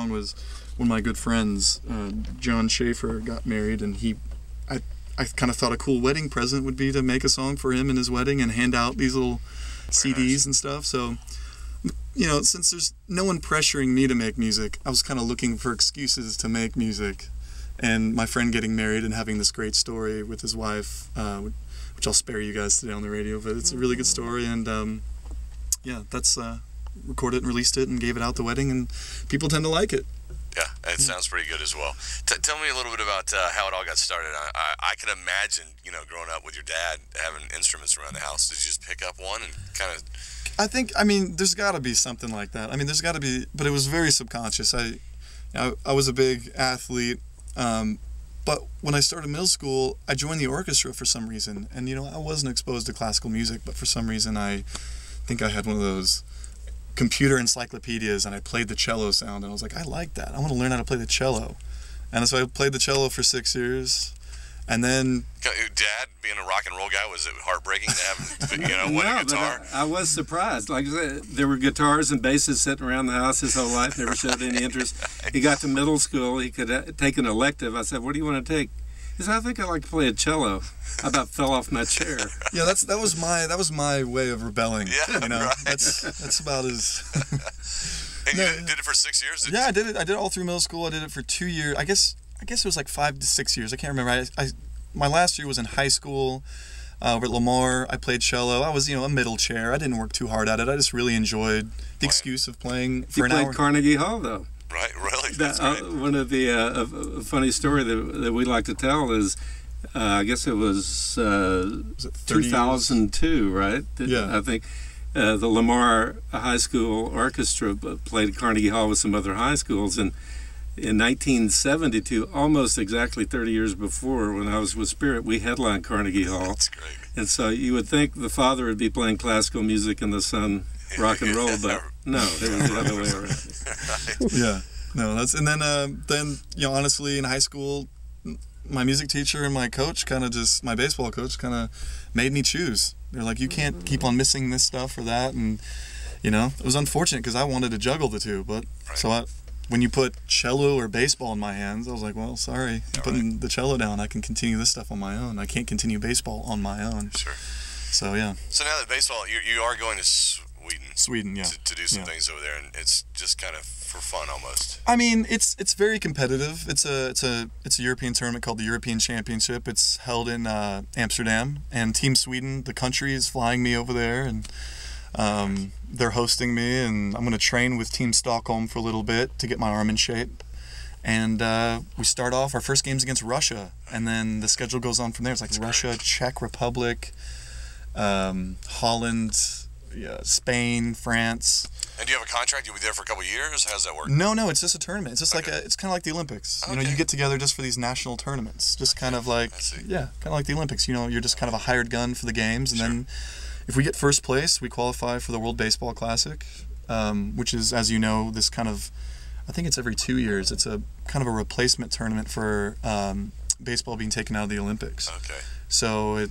song was one of my good friends, John Schaefer, got married, and I kind of thought a cool wedding present would be to make a song for him in his wedding and hand out these little CDs and stuff. So, you know, since there's no one pressuring me to make music, I was kind of looking for excuses to make music. And my friend getting married and having this great story with his wife, which I'll spare you guys today on the radio, but it's a really good story. And yeah, that's recorded and released it and gave it out the wedding, and people tend to like it. Yeah, it sounds pretty good as well. Tell me a little bit about how it all got started. I can imagine, you know, growing up with your dad having instruments around the house. Did you just pick up one and kind of... I mean, there's got to be something like that. I mean, there's got to be, but it was very subconscious. I was a big athlete, but when I started middle school, I joined the orchestra for some reason. And, you know, I wasn't exposed to classical music, but for some reason I think I had one of those computer encyclopedias, and I played the cello sound, and I was like, I like that. I want to learn how to play the cello. And so I played the cello for 6 years, and then... Dad, being a rock and roll guy, was it heartbreaking to have, you know, a guitar? I was surprised. Like I said, there were guitars and basses sitting around the house his whole life, never showed any interest. He got to middle school, he could take an elective. I said, what do you want to take? He said, I think I'd like to play a cello. I about fell off my chair. Yeah, that was my way of rebelling. Yeah, you know, right. that's about as. And you did it for 6 years? Yeah, I did it. I did it all through middle school. I did it for 2 years. I guess it was like 5 to 6 years. I can't remember. My last year was in high school. Over at Lamar, I played cello. I was, you know, a middle chair. I didn't work too hard at it. I just really enjoyed the excuse of playing for an hour. You played Carnegie Hall, though. Right, really? That's great. One of the a funny story that we like to tell is, I guess it was 2002, right? Yeah. I think the Lamar High School Orchestra played Carnegie Hall with some other high schools, and in 1972, almost exactly 30 years before, when I was with Spirit, we headlined Carnegie Hall. That's great. And so you would think the father would be playing classical music and the son rock and roll, but no, it was the other way around. Right. Yeah, no, and then you know, honestly, in high school, my music teacher and my coach my baseball coach kind of made me choose. They're like, you can't keep on missing this stuff or that, and you know, it was unfortunate because I wanted to juggle the two, but so when you put cello or baseball in my hands, I was like, well, sorry, I'm putting the cello down. I can continue this stuff on my own. I can't continue baseball on my own. Sure. So yeah. So now that baseball, you are going to Sweden, yeah, to do some things over there, and it's just kind of for fun almost. I mean, it's very competitive. It's a European tournament called the European Championship. It's held in Amsterdam, and Team Sweden, the country, is flying me over there, and they're hosting me, and I'm going to train with Team Stockholm for a little bit to get my arm in shape. And we start off, our first game's against Russia, and then the schedule goes on from there. It's like Russia, Czech Republic, Holland, Spain, France. And do you have a contract? You'll be there for a couple of years? How does that work? No, it's just a tournament. It's just like it's kind of like the Olympics. Okay. You know, you get together just for these national tournaments. Just kind of like, kind of like the Olympics. You know, you're just kind of a hired gun for the games, and then if we get first place, we qualify for the World Baseball Classic, which is, as you know, this kind of, I think it's every 2 years. It's a kind of a replacement tournament for baseball being taken out of the Olympics. Okay. So it,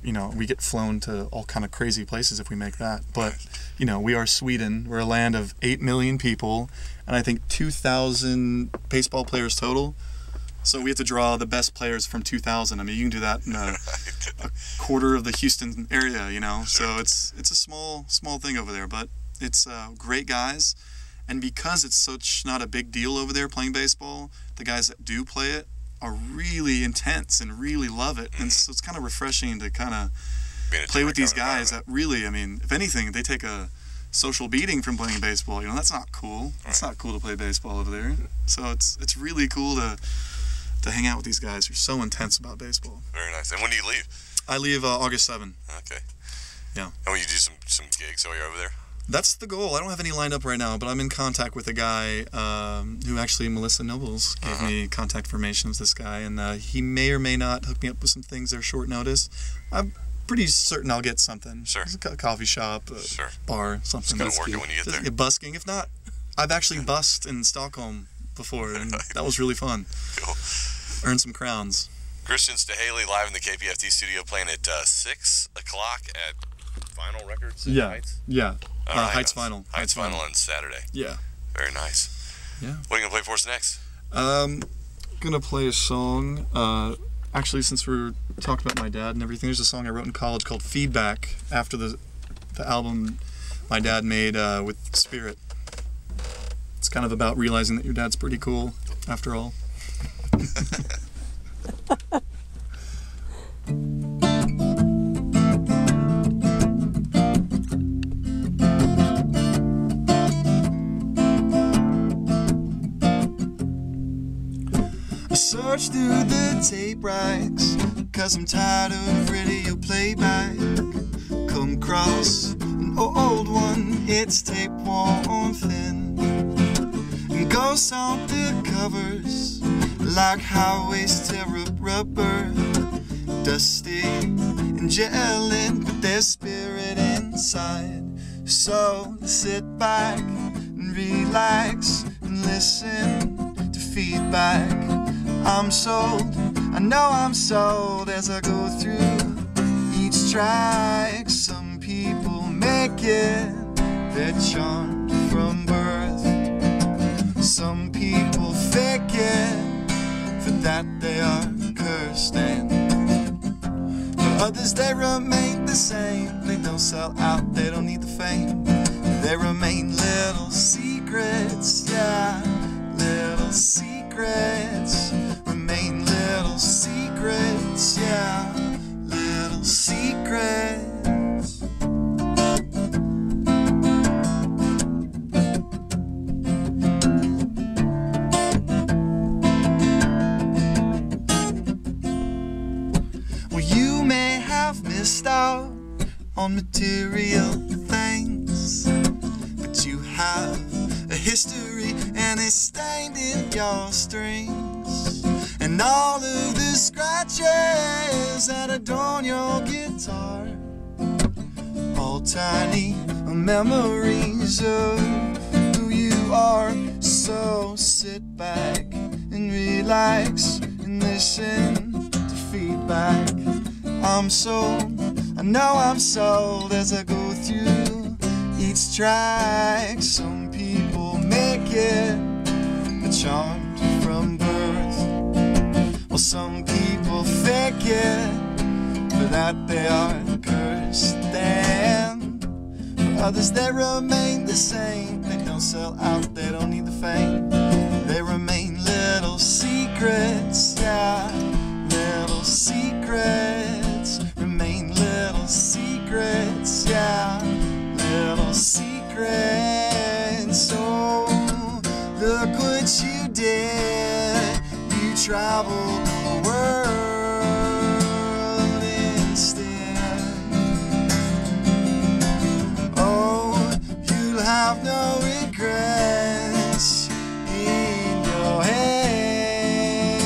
you know, we get flown to all kind of crazy places if we make that. But, you know, we are Sweden. We're a land of 8 million people, and I think 2,000 baseball players total. So we have to draw the best players from 2,000. I mean, you can do that in a quarter of the Houston area, you know. So it's a small thing over there, but it's great guys. And because it's such not a big deal over there playing baseball, the guys that do play it are really intense and really love it. And so it's kind of refreshing to kind of play with these guys that really, I mean, if anything, they take a social beating from playing baseball. You know, that's not cool. It's not cool to play baseball over there. So it's really cool to hang out with these guys who are so intense about baseball. Very nice. And when do you leave? I leave August 7. Okay. Yeah. And will you do some gigs while you're over there? That's the goal. I don't have any lined up right now, but I'm in contact with a guy who actually, Melissa Nobles, gave me contact information of this guy, and he may or may not hook me up with some things that are short notice. I'm pretty certain I'll get something. Sure. A coffee shop, bar, something. Just gotta work it when you get there. Busking. If not, I've actually busked in Stockholm before, and that was really fun. Cool. Earned some crowns. Christian Staehely live in the Kpft studio playing at 6 o'clock at Vinyl Records in Heights? Yeah. All right, Heights Vinyl. Heights Vinyl on Saturday. Yeah. Very nice. Yeah. What are you gonna play for us next? Gonna play a song. Actually, since we're talking about my dad and everything, there's a song I wrote in college called "Feedback" after the album my dad made with Spirit. It's kind of about realizing that your dad's pretty cool after all. I search through the tape racks, 'cause I'm tired of radio playback. Come across an old one, it's tape worn thin, and ghosts on the covers like highways tear up rubber, dusty and gelling, but there's spirit inside. So sit back and relax and listen to feedback. I'm sold, I know I'm sold as I go through each track. Some people make it, they're charmed from birth. Some people fake it, for that they are cursed. And for others they remain the same. They don't sell out, they don't need the fame. They remain little secrets, yeah, little secrets. Remain little secrets, yeah, little secrets. Well, you may have missed out on material things, but you have a history and it's stained in your strings. And all of the scratches that adorn your guitar, all tiny memories of who you are. So sit back and relax and listen to feedback. I'm sold, I know I'm sold as I go through each track. Some people make it, they're charmed from birth. Well, some people fake it, for that they are cursed. And for others they remain the same. They don't sell out, they don't need the fame. They remain little secrets, yeah, little secrets. Remain little secrets, yeah, little secrets. Oh, look what you did. You traveled the world instead. Oh, you'll have no regrets in your head.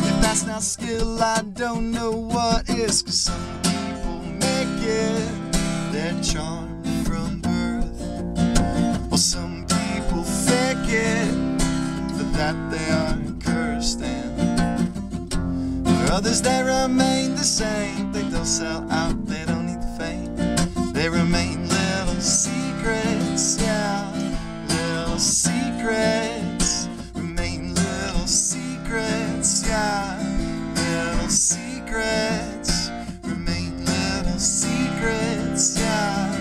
If that's not skill, I don't know what is. 'Cause some people make it, they're charmed from birth. Well, some people fake it, for that they are cursed. And for others they remain the same. They don't sell out, they don't need the fame. They remain little secrets, yeah, little secrets. Remain little secrets, yeah, little secrets. Remain little secrets, yeah,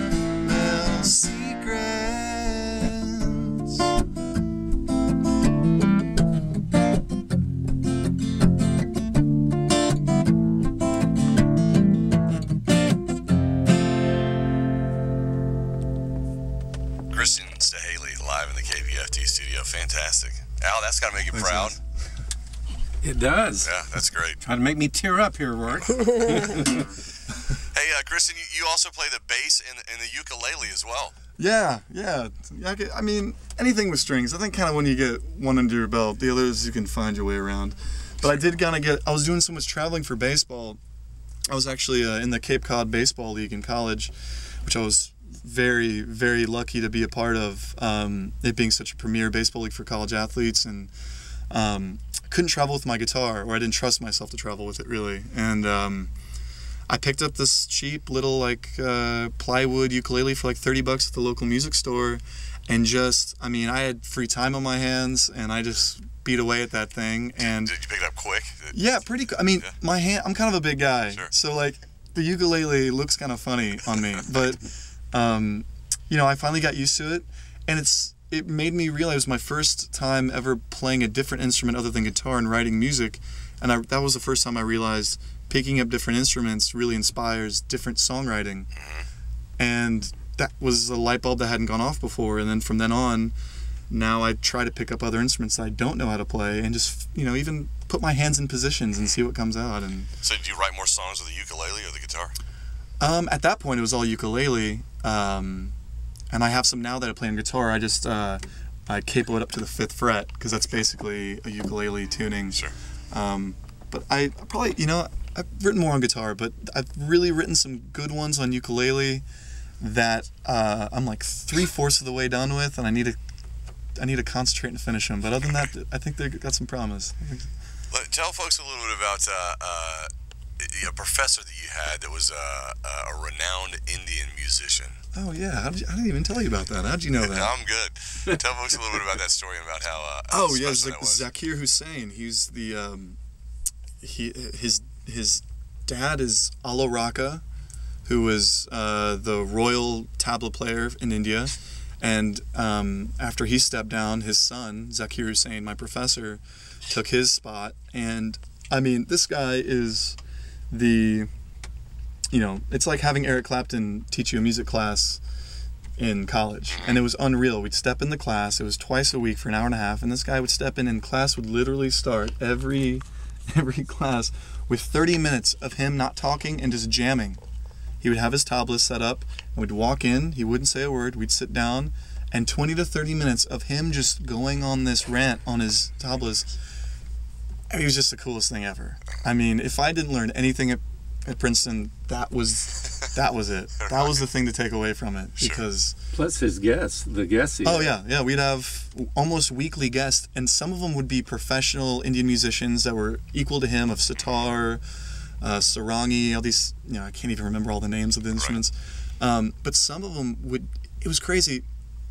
little secrets. Christian Staehely live in the Kpft studio. Fantastic. Al, that's got to make you proud. Awesome. It does. Yeah, that's great. Trying to make me tear up here, Rourke. Hey, Kristen, you also play the bass and the ukulele as well. Yeah. I mean, anything with strings. I think kind of when you get one under your belt, the others you can find your way around. But I did kind of I was doing so much traveling for baseball. I was actually in the Cape Cod Baseball League in college, which I was very, very lucky to be a part of, it being such a premier baseball league for college athletes. And couldn't travel with my guitar, or I didn't trust myself to travel with it really. And I picked up this cheap little like plywood ukulele for like $30 at the local music store, and just, I mean, I had free time on my hands, and I just beat away at that thing. And did you pick it up quick? Yeah, pretty. I mean, Yeah. I'm kind of a big guy, Sure. so like the ukulele looks kind of funny on me, but you know, I finally got used to it, and it made me realize it was my first time ever playing a different instrument other than guitar and writing music, and that was the first time I realized picking up different instruments really inspires different songwriting, and that was a light bulb that hadn't gone off before. And then from then on, now I try to pick up other instruments that I don't know how to play, and just, you know, even put my hands in positions and see what comes out. And So did you write more songs with the ukulele or the guitar? at that point, it was all ukulele, and I have some now that I play on guitar. I just I capo it up to the 5th fret, because that's basically a ukulele tuning. Sure. But I probably, you know, I've written more on guitar, but I've really written some good ones on ukulele that I'm like 3/4 of the way done with, and I need to concentrate and finish them. But other than that, I think they've got some promise. Tell folks a little bit about a professor that you had that was a renowned Indian musician. Oh yeah, I didn't even tell you about that. How'd you know that? I'm good. Tell folks a little bit about that story and about how Oh yeah, special that was. Zakir Hussain. He's the his dad is Alo Raka, who was the royal tabla player in India, and after he stepped down, his son Zakir Hussain, my professor, took his spot. And I mean, this guy is you know, it's like having Eric Clapton teach you a music class in college, and it was unreal. We'd step in the class, it was twice a week for an hour and a half, and this guy would step in, and class would literally start every class with 30 minutes of him not talking and just jamming. He would have his tablas set up, and we'd walk in, he wouldn't say a word, we'd sit down, and 20 to 30 minutes of him just going on this rant on his tablas. It was just the coolest thing ever. I mean, if I didn't learn anything at Princeton, that was it. That was the thing to take away from it, because Plus his guests, the guests. oh yeah, we'd have almost weekly guests, and some of them would be professional Indian musicians that were equal to him, of sitar, sarangi, all these, you know, I can't even remember all the names of the instruments. But some of them would, it was crazy.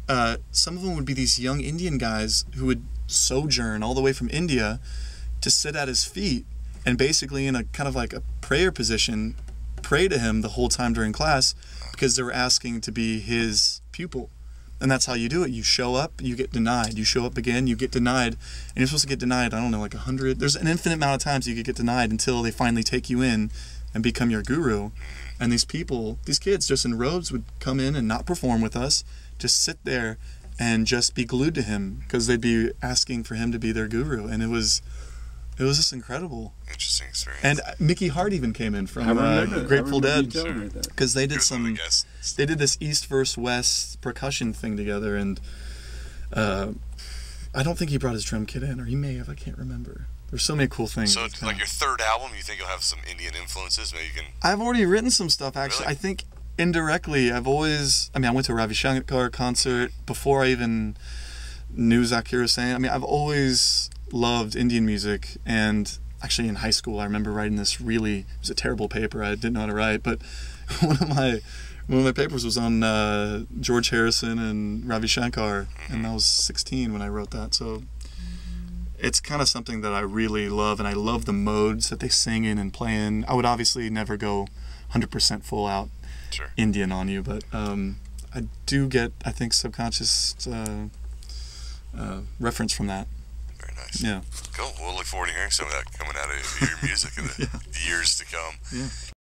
Some of them would be these young Indian guys who would sojourn all the way from India to sit at his feet, and basically in a kind of like a prayer position, pray to him the whole time during class, because they were asking to be his pupil. And that's how you do it. You show up, you get denied. You show up again, you get denied. And you're supposed to get denied, I don't know, like 100. There's an infinite amount of times you could get denied until they finally take you in and become your guru. And these people, these kids just in robes, would come in and not perform with us, just sit there and just be glued to him, because they'd be asking for him to be their guru. And it was just incredible. Interesting experience. And Mickey Hart even came in from Grateful Dead, because they did they did this East versus West percussion thing together, and I don't think he brought his drum kit in, or he may have, I can't remember. There's so many cool things. So like your third album, you think you'll have some Indian influences? Maybe you can. I've already written some stuff, actually. Really? I think indirectly, I went to a Ravi Shankar concert before I even knew Zakir Hussain. I mean, I've always loved Indian music, and actually in high school I remember writing this it was a terrible paper, I didn't know how to write, but one of my papers was on George Harrison and Ravi Shankar, and I was 16 when I wrote that. So it's kind of something that I really love, and I love the modes that they sing in and play in. I would obviously never go 100% full out Indian on you, but I do get, I think, subconscious reference from that. Very nice. Yeah. Cool. We'll look forward to hearing some of that coming out of your music in the years to come. Yeah.